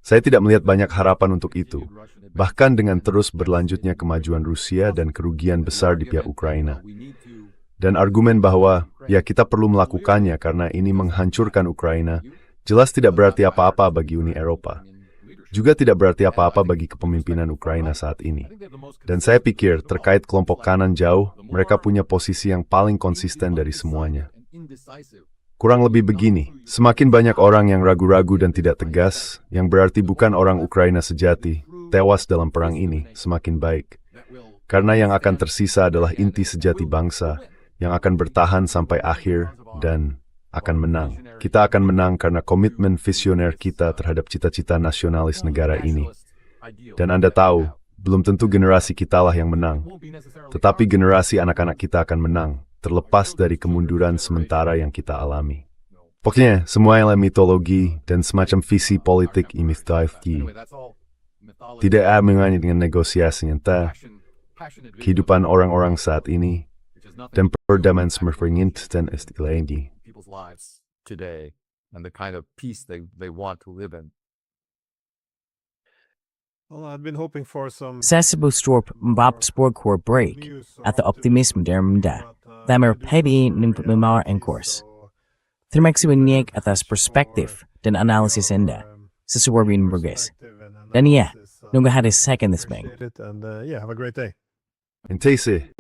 Saya tidak melihat banyak harapan untuk itu, bahkan dengan terus berlanjutnya kemajuan Rusia dan kerugian besar di pihak Ukraina. Dan argumen bahwa, ya kita perlu melakukannya karena ini menghancurkan Ukraina, jelas tidak berarti apa-apa bagi Uni Eropa. Juga tidak berarti apa-apa bagi kepemimpinan Ukraina saat ini. Dan saya pikir, terkait kelompok kanan jauh, mereka punya posisi yang paling konsisten dari semuanya. Kurang lebih begini, semakin banyak orang yang ragu-ragu dan tidak tegas, yang berarti bukan orang Ukraina sejati, tewas dalam perang ini, semakin baik. Karena yang akan tersisa adalah inti sejati bangsa, yang akan bertahan sampai akhir dan akan menang. Kita akan menang karena komitmen visioner kita terhadap cita-cita nasionalis negara ini. Dan Anda tahu, belum tentu generasi kitalah yang menang, tetapi generasi anak-anak kita akan menang, terlepas dari kemunduran sementara yang kita alami. Pokoknya, semua yang mitologi dan semacam visi politik imitatif. Tidak ada mengenai dengan negosiasi nyata, kehidupan orang-orang saat ini, dan perdamaian semeringan dan istilah ini. Saya sebut sport break atau optimisme dari rendah. Tamer PB memawar engkurs. Terima kasih banyak atas perspektif dan analisis Anda. Sesuai dengan Burgess. Dan ya, nunggu hari second this bang. Have a great day. Intese.